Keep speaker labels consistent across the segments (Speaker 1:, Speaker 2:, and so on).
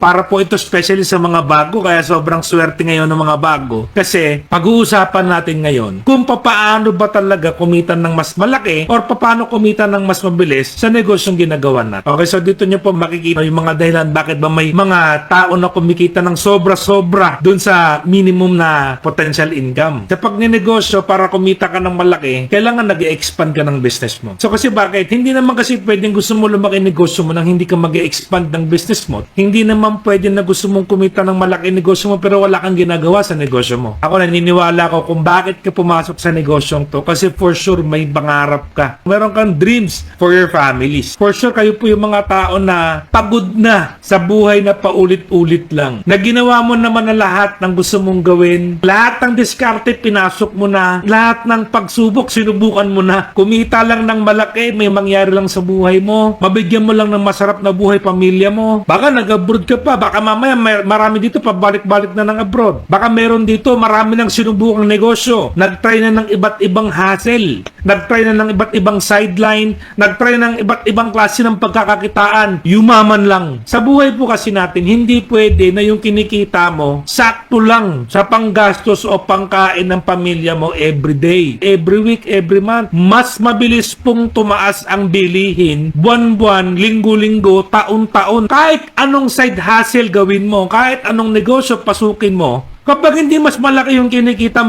Speaker 1: Para po ito especially sa mga bago, kaya sobrang swerte ngayon ng mga bago. Kasi pag-uusapan natin ngayon kung paano ba talaga kumita ng mas malaki or paano kumita ng mas mabilis sa negosyong ginagawa natin. Okay, so dito nyo po makikita yung mga dahilan bakit ba may mga tao na kumikita ng sobra-sobra dun sa minimum na potential income. Sa pag-negosyo, para kumita ka ng malaki, kailangan nag-expand ka ng business mo. So kasi bakit? Hindi naman kasi pwedeng gusto mo lumaki negosyo mo nang hindi ka mag-expand ng business mo. Hindi naman pwede na gusto mong kumita ng malaki negosyo mo pero wala kang ginagawa sa negosyo mo. Ako naniniwala ko kung bakit ka pumasok sa negosyong to kasi for sure may pangarap ka. Meron kang dreams for your families. For sure kayo po yung mga tao na pagod na sa buhay na paulit-ulit lang. Na ginawa mo naman na lahat ng gusto mong gawin. Lahat ng diskarte pinasok mo na. Lahat ng pagsubok sinubukan mo na. Kumita lang ng malaki, may mangyari lang sa buhay mo. Mabigyan mo lang ng masarap na buhay pamilya mo. Baka nag-abroad ka pa. Baka mamaya marami dito pabalik-balik na ng abroad. Baka meron dito marami ng sinubukang negosyo. Nag-try na ng iba't ibang hassle. Nag-try na ng iba't ibang sideline. Nag-try ng iba't ibang klase ng pagkakakitaan. Yumaman lang. Sa buhay po kasi natin, hindi pwede na yung kinikita mo, sakto lang sa panggastos o pangkain ng pamilya mo everyday, every week, every month. Mas mabilis pong tumaas ang bilihin, buwan-buwan, linggo-linggo, taon-taon. Kahit anong side hustle gawin mo, kahit anong negosyo pasukin mo, kapag hindi mas malaki yung kinikita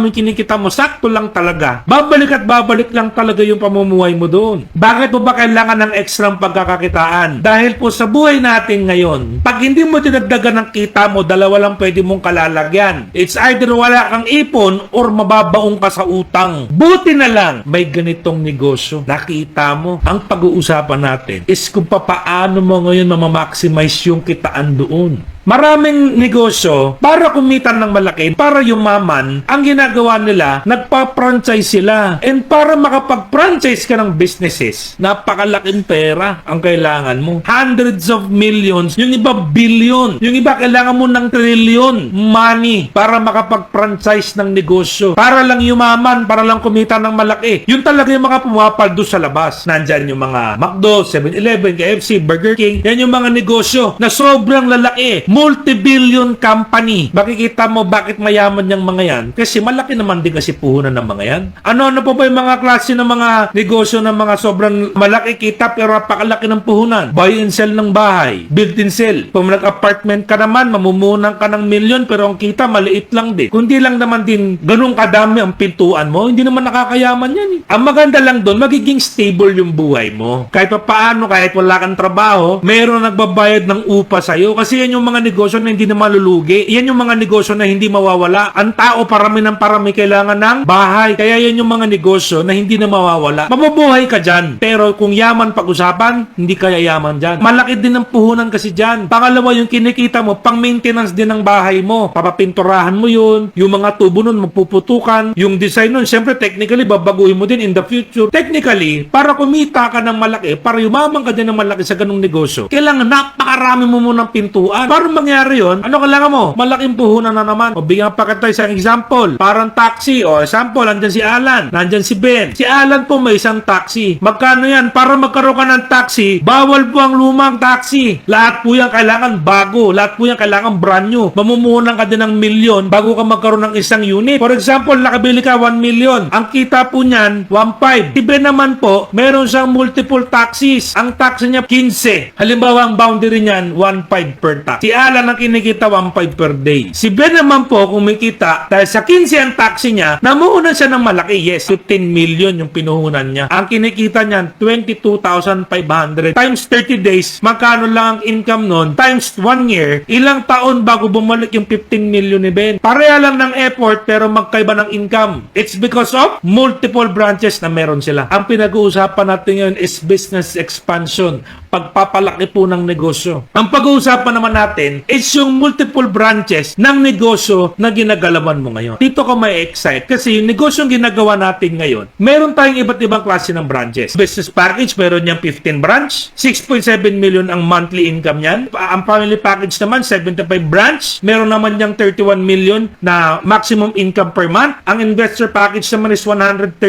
Speaker 1: mo, sakto lang talaga. Babalik at babalik lang talaga yung pamumuhay mo doon. Bakit mo ba kailangan ng ekstrang pagkakakitaan? Dahil po sa buhay natin ngayon, pag hindi mo dinagdagan ng kita mo, dalawa lang pwede mong kalalagyan. It's either wala kang ipon or mababaong ka sa utang. Buti na lang, may ganitong negosyo. Nakita mo, ang pag-uusapan natin is kung paano mo ngayon mamamaximize yung kitaan doon. Maraming negosyo, para kumita ng malaki, para yumaman, ang ginagawa nila, nagpa-franchise sila. And para makapag-franchise ka ng businesses, napakalaking pera ang kailangan mo. Hundreds of millions, yung iba billion, yung iba kailangan mo ng trillion money para makapag-franchise ng negosyo. Para lang yumaman, para lang kumita ng malaki. Yun talaga yung mga pumapaldo sa labas. Nandyan yung mga McDo, 7-Eleven, KFC, Burger King. Yan yung mga negosyo na sobrang lalaki. Multi-billion company. Makikita mo bakit mayaman yung mga yan. Kasi malaki naman din kasi puhunan ng mga yan. Ano po ba yung mga klase ng mga negosyo ng mga sobrang malaki kita pero napakalaki ng puhunan? Buy and sell ng bahay. Build and sell. Kung nag-apartment ka naman, mamumunan ka ng milyon pero ang kita maliit lang din. Kundi lang naman din ganun kadami ang pintuan mo, hindi naman nakakayaman yan. Ang maganda lang doon, magiging stable yung buhay mo. Kahit pa paano, kahit wala kang trabaho, meron nagbabayad ng upa sa'yo. Kasi yan yung mga negosyo na hindi na malulugi. Yan yung mga negosyo na hindi mawawala. Ang tao parami ng parami kailangan ng bahay. Kaya yan yung mga negosyo na hindi na mawawala. Mabubuhay ka dyan. Pero kung yaman pag-usapan, hindi kaya yaman dyan. Malaki din ang puhunan kasi dyan. Pangalawa, yung kinikita mo, pang maintenance din ng bahay mo. Papapinturahan mo yun. Yung mga tubo nun, magpuputukan. Yung design nun, syempre technically, babaguhin mo din in the future. Technically, para kumita ka ng malaki, para yumaman ka din ng malaki sa ganung negosyo, kailangan napakarami mo munang pintuan. Para mangyari yon, ano kailangan mo? Malaking puhunan na naman. O bigyan pa kita isang example. Parang taxi. O example, nandyan si Alan. Nandyan si Ben. Si Alan po may isang taxi. Magkano yan? Para magkaroon ka ng taxi, bawal po ang lumang taxi. Lahat po yan kailangan bago. Lahat po yan kailangan brand new. Mamumuhunan ka din ng milyon bago ka magkaroon ng isang unit. For example, nakabili ka 1 million. Ang kita po niyan, 1.5. Si Ben naman po, meron siyang multiple taxis. Ang taxi niya, 15. Halimbawa, ang boundary niyan, 1.5 per taxi. Si Alan ang kinikita 1.5 per day. Si Ben naman po, kumikita, dahil sa 15 ang taxi niya, namuhunan siya ng malaki. Yes, 15 million yung pinuhunan niya. Ang kinikita niyan, 22,500. Times 30 days, magkano lang ang income nun? Times 1 year, ilang taon bago bumalik yung 15 million ni Ben? Pareha lang ng effort, pero magkaiba ng income. It's because of multiple branches na meron sila. Ang pinag-uusapan natin ngayon is business expansion. Pagpapalaki po ng negosyo. Ang pag-uusapan naman natin is yung multiple branches ng negosyo na ginagalawan mo ngayon. Dito ka may excite kasi yung negosyong ginagawa natin ngayon, meron tayong iba't ibang klase ng branches. Business package, meron niyang 15 branch, 6.7 million ang monthly income niyan. Ang family package naman, 75 branch, meron naman niyang 31 million na maximum income per month. Ang investor package naman is 135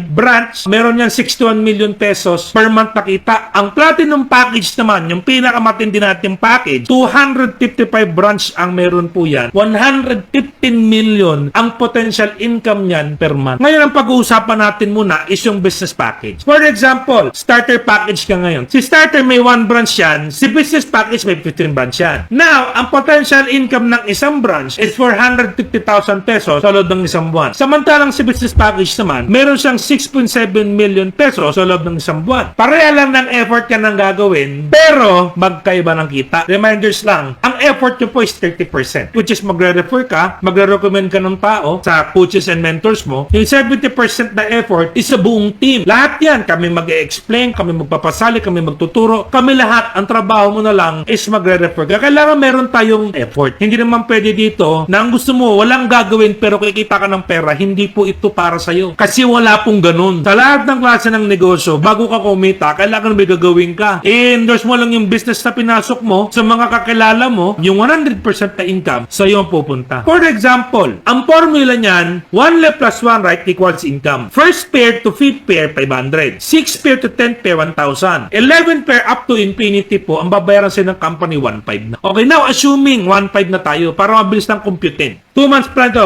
Speaker 1: branch, meron niyang 61 million pesos per month nakita. Ang platinum package naman, yung pinakamatindi natin package, 255 branch ang meron po yan. 115 million ang potential income niyan per month. Ngayon, ang pag-uusapan natin muna is yung business package. For example, starter package ka ngayon. Si starter may 1 branch yan, si business package may 15 branch yan. Now, ang potential income ng isang branch is 450,000 pesos sa loob ng isang buwan. Samantalang si business package naman, meron siyang 6.7 million pesos sa loob ng isang buwan. Pareha lang ng effort ka nang gagawin, pero magkaiba ng kita. Reminders lang, ang effort nyo po is 30%, which is magre-refer ka, magre-recommend ka ng tao sa coaches and mentors mo. Yung 70% na effort is sa buong team. Lahat yan, kami mag-e-explain, kami magpapasali, kami magtuturo, kami lahat, ang trabaho mo na lang is magre-refer ka. Kailangan meron tayong effort. Hindi naman pwede dito na ang gusto mo, walang gagawin pero kikita ka ng pera, hindi po ito para sa'yo. Kasi wala pong ganun. Sa lahat ng klase ng negosyo, bago ka kumita, kailangan may gagawin ka. I-endorse mo lang yung business na pinasok mo sa mga kakilala mo, yung 100% na income sa'yo ang pupunta. For example, ang formula niyan, 1 left plus 1 right equals income. First pair to fifth pair, 500. 6 pair to 10th pair, 1,000. 11 pair up to infinity po, ang babayaran sa'yo ng company, 1,500 na. Okay, now assuming 1,500 na tayo para mabilis ng computein. 2 months plan to,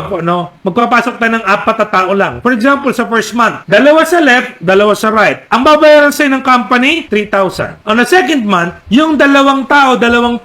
Speaker 1: magpapasok tayo ng 4 na tao lang. For example, sa first month, 2 sa left, 2 sa right. Ang babayaran sa'yo ng company, 3,000. On the second month, yung 2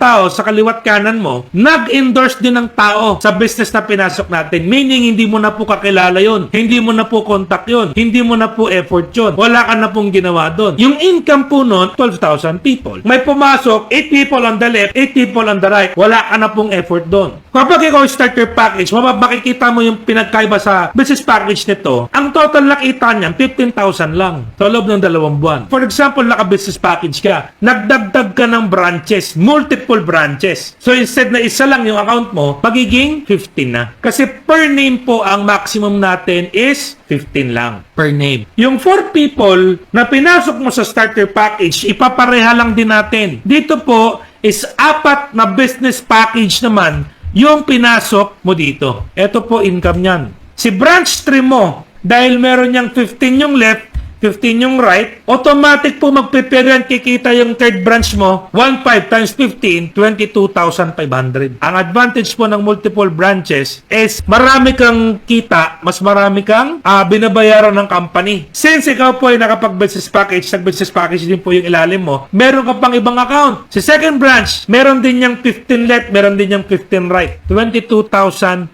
Speaker 1: tao sa kaliwat kanan mo, nag-endorse din ng tao sa business na pinasok natin. Meaning, hindi mo na po kakilala yon, hindi mo na po contact yon, hindi mo na po effort yon. Wala ka na pong ginawa doon. Yung income po nun, 12,000 people. May pumasok, 8 people on the left, 8 people on the right. Wala ka na pong effort doon. Kapag ikaw starter package, makikita mo yung pinagkaiba sa business package nito, ang total nakita niyan, 15,000 lang sa loob ng 2 buwan. For example, naka-business package ka, nagdagdag ka ng branches, multiple branches. So instead na isa lang yung account mo, magiging 15 na. Kasi per name po, ang maximum natin is 15 lang per name. Yung 4 people na pinasok mo sa starter package, ipapareha lang din natin. Dito po is 4 na business package naman yung pinasok mo dito. Ito po income niyan. Si branch 3 mo, dahil meron niyang 15 yung left, 15 yung right, automatic po magprepare yan, kikita yung third branch mo, 1,500 times 15, 22,500. Ang advantage po ng multiple branches is marami kang kita, mas marami kang binabayaran ng company. Since ikaw po ay nakapag-business package, nag-business package din po yung ilalim mo, meron ka pang ibang account. Si second branch, meron din yung 15 left, meron din yung 15 right. 22,500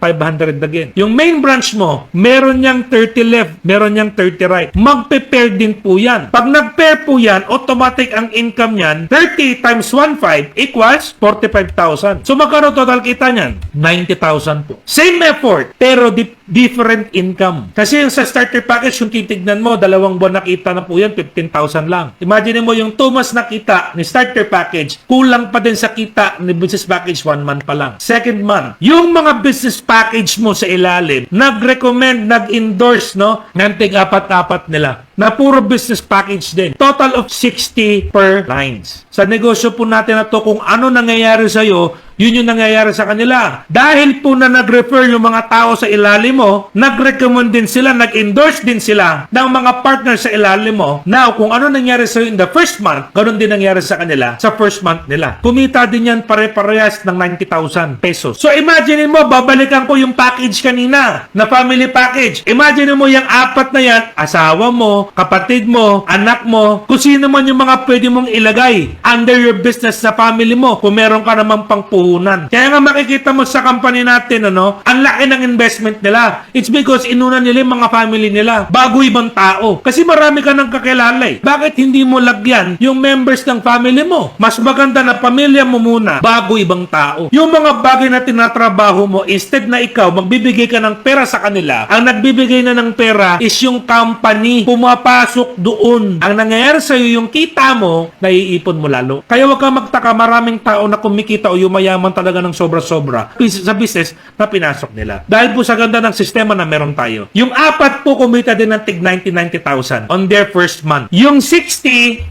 Speaker 1: again. Yung main branch mo, meron yung 30 left, meron yung 30 right. Magpe-pair din po yan. Pag nag-pair po yan, automatic ang income niyan, 30 times 1,500 equals 45,000. So magkano total kita niyan? 90,000 po. Same effort, pero different income. Kasi yung sa starter package, yung titignan mo, 2 buwan nakita na po yan, 15,000 lang. Imagine mo yung 2 months nakita ni starter package, kulang pa din sa kita ni business package 1 month pa lang. Second month, yung mga business package mo sa ilalim, nag-recommend, nag-endorse, nantig 4 nila na puro business package din. Total of 60 per lines. Sa negosyo po natin na to, kung ano nangyayari sa'yo, yun yung nangyayari sa kanila. Dahil po na nag-refer yung mga tao sa ilalim mo, nag-recommend din sila, nag-endorse din sila ng mga partners sa ilalim mo. Now, kung ano nangyari sa'yo in the first month, ganun din nangyari sa kanila sa first month nila. Kumita din yan pare-parehas ng 90,000 pesos. So, imagine mo, babalikan ko yung package kanina na family package. Imagine mo yung 4 na yan, asawa mo, kapatid mo, anak mo, kung sino man yung mga pwede mong ilagay under your business sa family mo kung meron ka namang pangpuhunan. Kaya nga makikita mo sa company natin, ang laki ng investment nila. It's because inuna nila yung mga family nila bago ibang tao. Kasi marami ka ng kakilala eh. Bakit hindi mo lagyan yung members ng family mo? Mas maganda na pamilya mo muna bago ibang tao. Yung mga bagay na tinatrabaho mo, instead na ikaw magbibigay ka ng pera sa kanila, ang nagbibigay na ng pera is yung company. Pumapasok doon. Ang nangyayari sa'yo, yung kita mo, naiipon mo lalo. Kaya huwag ka magtaka, maraming tao na kumikita o yumayaman talaga ng sobra-sobra sa business na pinasok nila. Dahil po sa ganda ng sistema na meron tayo. Yung 4 po kumita din ng tig 90,000 on their first month. Yung 60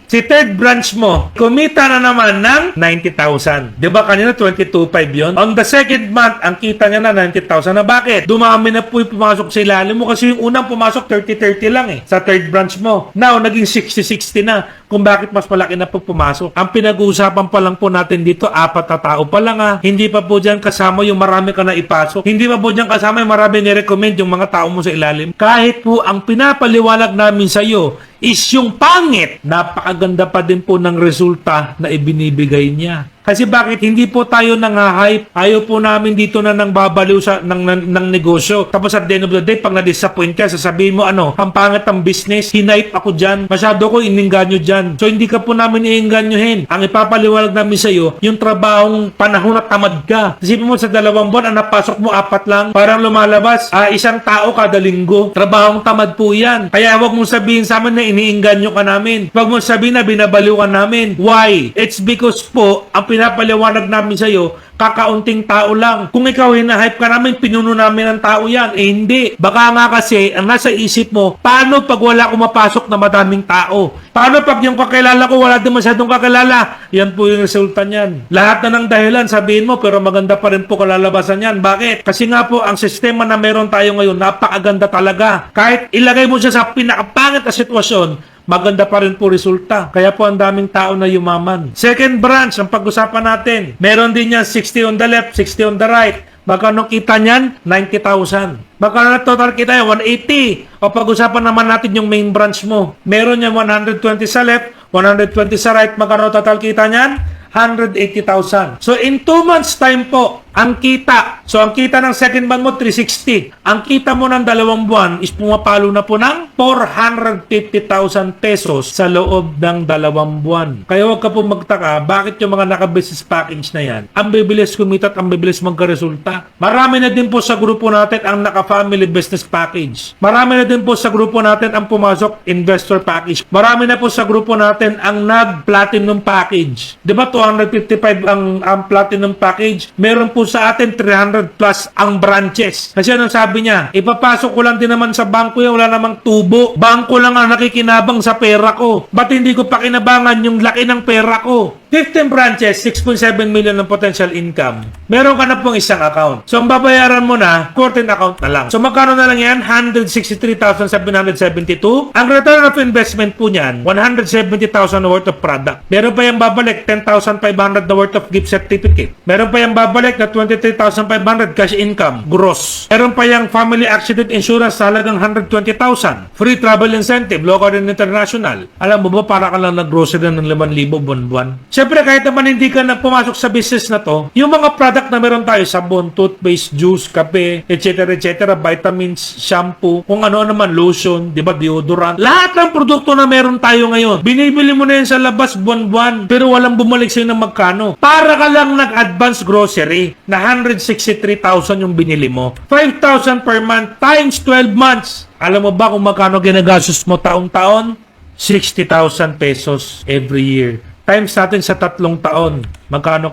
Speaker 1: Si third branch mo, kumita na naman ng 90,000. Di ba kanina 22.5 yun? On the second month, ang kita niya na 90,000 na. Bakit? Dumami na po yung pumasok sa ilalim mo kasi yung unang pumasok 30-30 lang sa third branch mo. Now, naging 60-60 na kung bakit mas malaki na po pumasok. Ang pinag-uusapan pa lang po natin dito, 4 na tao pa lang Hindi pa po dyan kasama yung marami ka na ipasok. Hindi pa po dyan kasama yung marami ni-recommend yung mga tao mo sa ilalim. Kahit po ang pinapaliwanag namin sa iyo is yung pangit, napakaganda pa din po ng resulta na ibinibigay niya. Kasi bakit hindi po tayo nang-hype? Ayaw po namin dito na nang babaliw ng negosyo. Tapos at the end of the day, pag na-disappoint ka, sasabihin mo, ang pangit ang business, hinipe ako dyan, masyado ko ininganyo dyan. So hindi ka po namin iinganyohin. Ang ipapaliwalag namin sa iyo, yung trabahong panahon na tamad ka. Isipin mo sa 2 buwan, ang napasok mo 4 lang, parang lumalabas, 1 tao kada linggo. Trabahong tamad po yan. Kaya wag mong sabihin sa amin na iniinganyo ka namin. Wag mong sabihin na binabaliw ka namin. Why? It's because po, ang pinapaliwanag namin sa iyo, kakaunting tao lang. Kung ikaw hinahype ka namin, pinuno namin ng tao yan. Hindi. Baka nga kasi, ang nasa isip mo, paano pag wala akong mapasok na madaming tao? Paano pag yung kakilala ko, wala din masyadong kakilala? Yan po yung resulta niyan. Lahat na ng dahilan, sabihin mo, pero maganda pa rin po kalalabasan yan. Bakit? Kasi nga po, ang sistema na meron tayo ngayon, napakaganda talaga. Kahit ilagay mo siya sa pinakapangit na sitwasyon, maganda pa rin po resulta. Kaya po ang daming tao na yumaman. Second branch, ang pag-usapan natin. Meron din yan 60 on the left, 60 on the right. Magkano kita niyan? 90,000. Magkano na total kita yan? 180. O pag-usapan naman natin yung main branch mo. Meron yan 120 sa left, 120 sa right. Magkano total kita niyan? 180,000. So in 2 months time po, ang kita. So ang kita ng second month mo 360. Ang kita mo ng 2 buwan is pumapalo na po ng 450,000 pesos sa loob ng 2 buwan. Kaya huwag ka po magtaka bakit yung mga naka-business package na yan, ang bibilis kumita at ang bibilis magkaresulta. Marami na din po sa grupo natin ang naka-family business package. Marami na din po sa grupo natin ang pumasok investor package. Marami na po sa grupo natin ang nag-platinum package. Di ba 255 ang platinum package? Meron po sa atin 300 plus ang branches. Kasi anong sabi niya? Ipapasok ko lang din naman sa bangko yan, wala namang tubo. Bangko lang ang nakikinabang sa pera ko. Ba't hindi ko pakinabangan yung laki ng pera ko? 15 branches, 6.7 million ng potential income. Meron ka na pong isang account. So, ang babayaran mo na, 14 account na lang. So, magkano na lang yan? 163,772. Ang return of investment po niyan, 170,000 worth of product. Meron pa yung babalik, 10,500 na worth of gift certificate. Meron pa yung babalik na 23,500 cash income, gross. Meron pa yung family accident insurance sa halagang 120,000. Free travel incentive, local and international. Alam mo ba, para ka lang nag-grocery ng 5,000 buwan-buwan? Siyempre, kahit naman hindi ka na pumasok sa business na to, yung mga product na meron tayo, sabon, toothpaste, juice, kape, etc., vitamins, shampoo, kung ano naman, lotion, di ba, deodorant. Lahat ng produkto na meron tayo ngayon, binibili mo na yan sa labas buwan-buwan, pero walang bumalik sa'yo ng magkano. Para ka lang nag-advance grocery na 163,000 yung binili mo. 5,000 per month times 12 months. Alam mo ba kung magkano ginagastos mo taong-taon? 60,000 pesos every year. Times natin sa 3 taon, magkano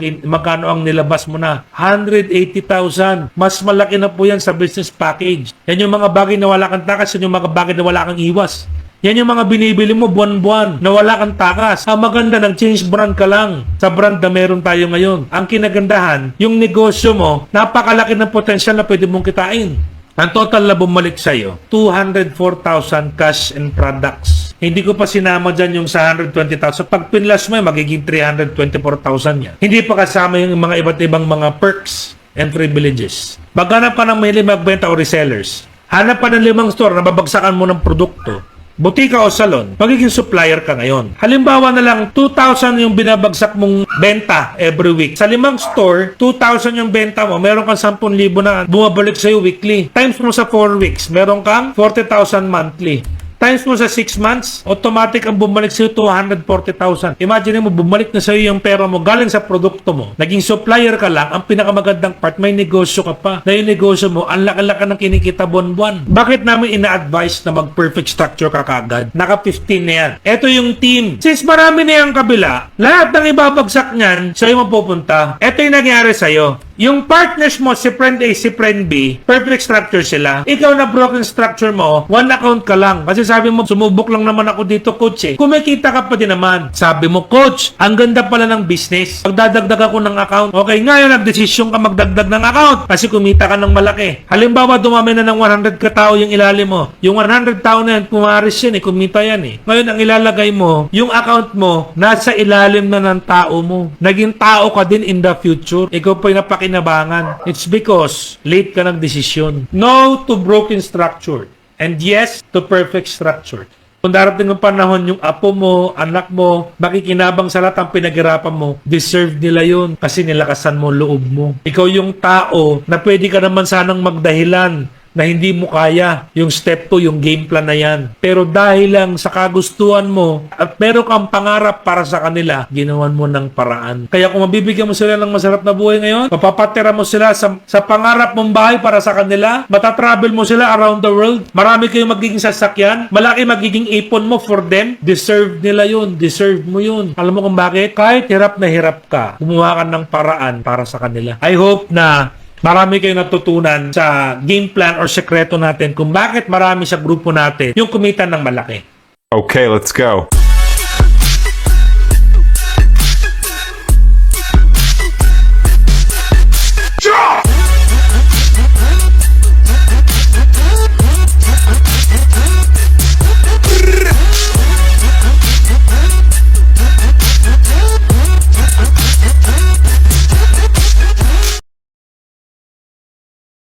Speaker 1: ang nilabas mo na? 180,000. Mas malaki na po yan sa business package. Yan yung mga bagay na wala kang takas, yan yung mga bagay na wala kang iwas. Yan yung mga binibili mo buwan-buwan na wala kang takas. Ang maganda, nag-change brand ka lang sa brand na meron tayo ngayon. Ang kinagandahan, yung negosyo mo, napakalaki ng potential na pwede mong kitain. Ang total na bumalik sa'yo, 204,000 cash and products. Hindi ko pa sinama dyan yung sa 120,000. Pag pinlas mo, magiging 324,000 yan. Hindi pa kasama yung mga iba't ibang mga perks and privileges. Maghanap ka ng mahilig magbenta o resellers. Hanap ka ng 5 store na babagsakan mo ng produkto. Butika o salon, magiging supplier ka ngayon. Halimbawa na lang, 2,000 yung binabagsak mong benta every week. Sa 5 store, 2,000 yung benta mo, meron kang 10,000 na bumabalik sa'yo weekly. Times mo sa 4 weeks, meron kang 40,000 monthly. Times mo sa 6 months, automatic ang bumalik sa'yo 240,000. Imagine mo, bumalik na sa'yo yung pera mo galing sa produkto mo. Naging supplier ka lang, ang pinakamagandang part, may negosyo ka pa. Na yung negosyo mo, ang laki-laki ng kinikita buwan-buwan. Bakit namin ina-advise na mag-perfect structure ka kagad? Naka 15 na yan. Ito yung team. Since marami na yung kabila, lahat ng ibabagsak niyan, sa'yo mapupunta. Ito yung nangyari sa'yo. Yung partners mo, si friend A, si friend B, perfect structure sila. Ikaw na broken structure mo, one account ka lang. Kasi sabi mo, sumubok lang naman ako dito, coach eh. Kumikita ka pa din naman. Sabi mo, coach, ang ganda pala ng business. Magdadagdag ako ng account. Okay, ngayon nagdesisyon ka magdagdag ng account kasi kumita ka ng malaki. Halimbawa, dumami na ng 100 katao yung ilalim mo. Yung 100 tao na yan, pumaris yan eh, kumita yan eh. Ngayon, ang ilalagay mo, yung account mo, nasa ilalim na ng tao mo. Naging tao ka din in the future. Ikaw pa yung napakinabangan. It's because late ka ng desisyon. No to broken structure. And yes to perfect structure. Kung darating ng panahon, yung apo mo, anak mo, makikinabang sa lahat ang pinaghirapan mo, deserve nila yun kasi nilakasan mo loob mo. Ikaw yung tao na pwede ka naman sanang magdahilan na hindi mo kaya yung step 2, yung game plan na yan. Pero dahil lang sa kagustuhan mo at meron kang pangarap para sa kanila, ginawan mo ng paraan. Kaya kung mabibigyan mo sila ng masarap na buhay ngayon, mapapatira mo sila sa pangarap mong bahay para sa kanila, matatravel mo sila around the world, marami kayong magiging sasakyan, malaki magiging ipon mo for them, deserve nila yun, deserve mo yun. Alam mo kung bakit? Kahit hirap na hirap ka, gumawa ka ng paraan para sa kanila. I hope na marami kayong natutunan sa game plan or sekreto natin kung bakit marami sa grupo natin yung kumita ng malaki.
Speaker 2: Okay, let's go.